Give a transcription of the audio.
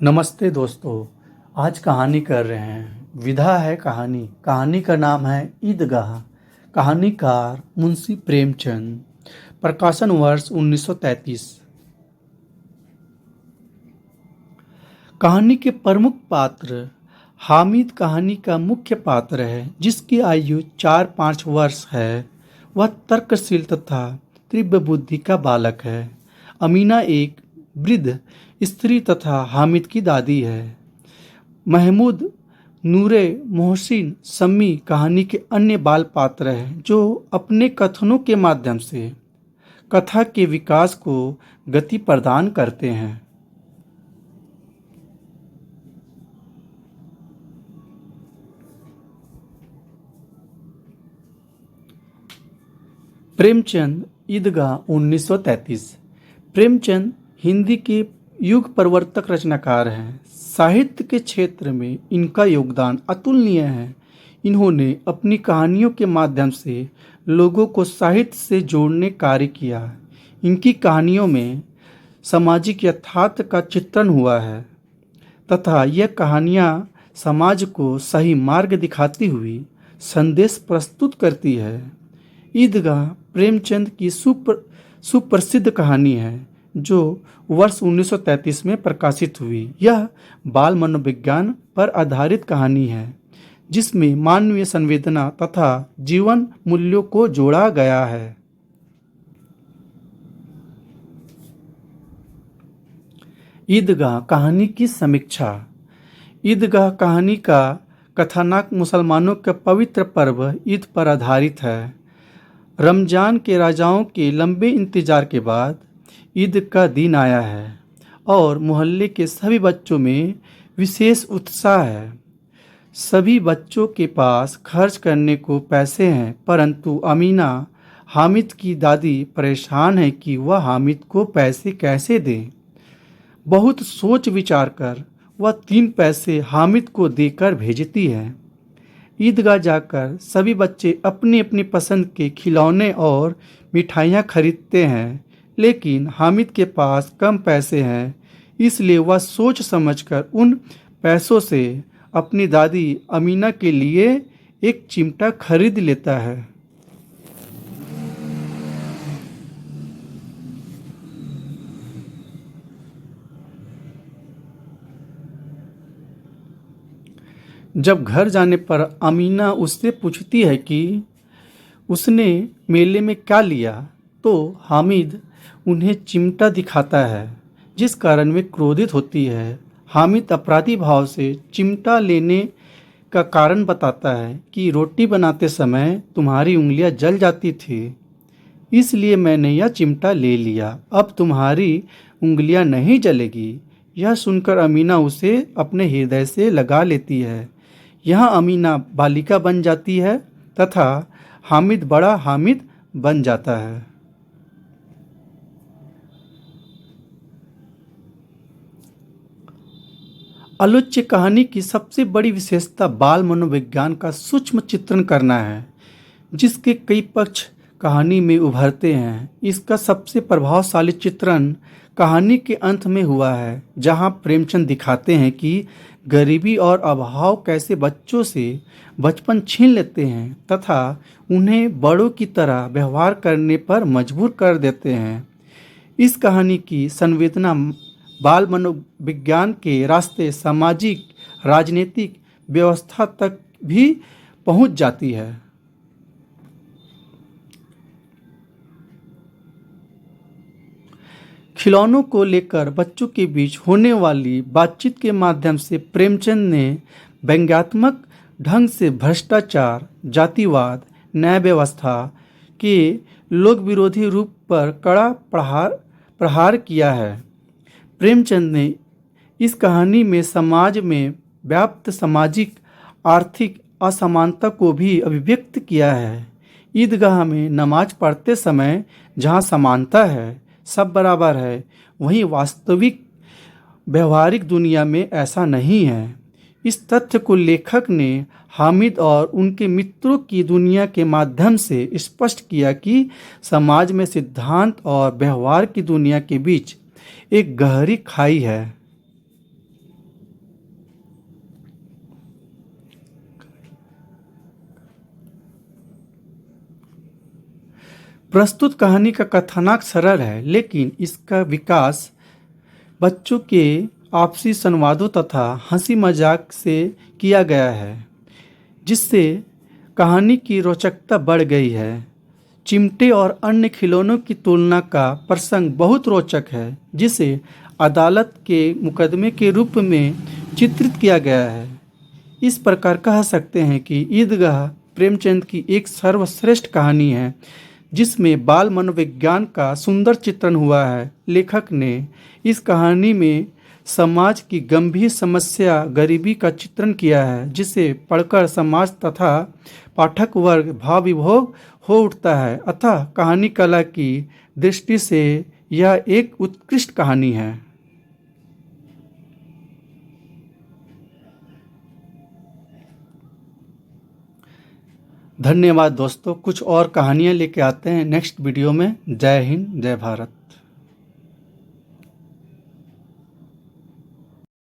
नमस्ते दोस्तों। आज कहानी कर रहे हैं। विधा है कहानी। कहानी का नाम है ईदगाह। कहानीकार मुंशी प्रेमचंद। प्रकाशन वर्ष 1933। कहानी के प्रमुख पात्र हामिद कहानी का मुख्य पात्र है, जिसकी आयु 4-5 वर्ष है। वह तर्कशील तथा तीव्र बुद्धि का बालक है। अमीना एक वृद्ध स्त्री तथा हामिद की दादी है। महमूद, नूरे, मोहसिन, सम्मी कहानी के अन्य बाल पात्र हैं, जो अपने कथनों के माध्यम से कथा के विकास को गति प्रदान करते हैं। प्रेमचंद ईदगाह 1933। प्रेमचंद हिंदी के युग परिवर्तक रचनाकार हैं। साहित्य के क्षेत्र में इनका योगदान अतुलनीय है। इन्होंने अपनी कहानियों के माध्यम से लोगों को साहित्य से जोड़ने कार्य किया। इनकी कहानियों में सामाजिक यथार्थ का चित्रण हुआ है तथा यह कहानियाँ समाज को सही मार्ग दिखाती हुई संदेश प्रस्तुत करती है। ईदगाह प्रेमचंद की सुप्रसिद्ध कहानी है, जो वर्ष 1933 में प्रकाशित हुई। यह बाल मनोविज्ञान पर आधारित कहानी है, जिसमें मानवीय संवेदना तथा जीवन मूल्यों को जोड़ा गया है। ईदगाह कहानी की समीक्षा। ईदगाह कहानी का कथानक मुसलमानों के पवित्र पर्व ईद पर आधारित है। रमजान के रोज़ों के लंबे इंतजार के बाद ईद का दिन आया है और मोहल्ले के सभी बच्चों में विशेष उत्साह है। सभी बच्चों के पास खर्च करने को पैसे हैं, परंतु अमीना, हामिद की दादी, परेशान है कि वह हामिद को पैसे कैसे दें। बहुत सोच विचार कर वह 3 पैसे हामिद को देकर भेजती है। ईदगाह जाकर सभी बच्चे अपनी अपनी पसंद के खिलौने और मिठाइयाँ खरीदते हैं, लेकिन हामिद के पास कम पैसे हैं, इसलिए वह सोच समझकर उन पैसों से अपनी दादी अमीना के लिए एक चिमटा खरीद लेता है। जब घर जाने पर अमीना उससे पूछती है कि उसने मेले में क्या लिया, तो हामिद उन्हें चिमटा दिखाता है, जिस कारण वे क्रोधित होती है। हामिद अपराधी भाव से चिमटा लेने का कारण बताता है कि रोटी बनाते समय तुम्हारी उंगलियां जल जाती थी, इसलिए मैंने यह चिमटा ले लिया। अब तुम्हारी उंगलियां नहीं जलेगी। यह सुनकर अमीना उसे अपने हृदय से लगा लेती है। यहाँ अमीना बालिका बन जाती है तथा हामिद बड़ा हामिद बन जाता है। आलोच्य कहानी की सबसे बड़ी विशेषता बाल मनोविज्ञान का सूक्ष्म चित्रण करना है, जिसके कई पक्ष कहानी में उभरते हैं। इसका सबसे प्रभावशाली चित्रण कहानी के अंत में हुआ है, जहां प्रेमचंद दिखाते हैं कि गरीबी और अभाव कैसे बच्चों से बचपन छीन लेते हैं तथा उन्हें बड़ों की तरह व्यवहार करने पर मजबूर कर देते हैं। इस कहानी की संवेदना बाल मनोविज्ञान के रास्ते सामाजिक राजनीतिक व्यवस्था तक भी पहुंच जाती है। खिलौनों को लेकर बच्चों के बीच होने वाली बातचीत के माध्यम से प्रेमचंद ने व्यंग्यात्मक ढंग से भ्रष्टाचार, जातिवाद, न्याय व्यवस्था के लोक विरोधी रूप पर कड़ा प्रहार किया है। प्रेमचंद ने इस कहानी में समाज में व्याप्त सामाजिक आर्थिक असमानता को भी अभिव्यक्त किया है। ईदगाह में नमाज पढ़ते समय जहाँ समानता है, सब बराबर है, वहीं वास्तविक व्यवहारिक दुनिया में ऐसा नहीं है। इस तथ्य को लेखक ने हामिद और उनके मित्रों की दुनिया के माध्यम से स्पष्ट किया कि समाज में सिद्धांत और व्यवहार की दुनिया के बीच एक गहरी खाई है। प्रस्तुत कहानी का कथानक सरल है, लेकिन इसका विकास बच्चों के आपसी संवादों तथा हंसी मजाक से किया गया है, जिससे कहानी की रोचकता बढ़ गई है। चिमटे और अन्य खिलौनों की तुलना का प्रसंग बहुत रोचक है, जिसे अदालत के मुकदमे के रूप में चित्रित किया गया है। इस प्रकार कह सकते हैं कि ईदगाह प्रेमचंद की एक सर्वश्रेष्ठ कहानी है, जिसमें बाल मनोविज्ञान का सुंदर चित्रण हुआ है। लेखक ने इस कहानी में समाज की गंभीर समस्या गरीबी का चित्रण किया है, जिसे पढ़कर समाज तथा पाठक वर्ग भाव विभोर हो उठता है। अतः कहानी कला की दृष्टि से यह एक उत्कृष्ट कहानी है। धन्यवाद दोस्तों। कुछ और कहानियाँ लेके आते हैं नेक्स्ट वीडियो में। जय हिंद, जय भारत।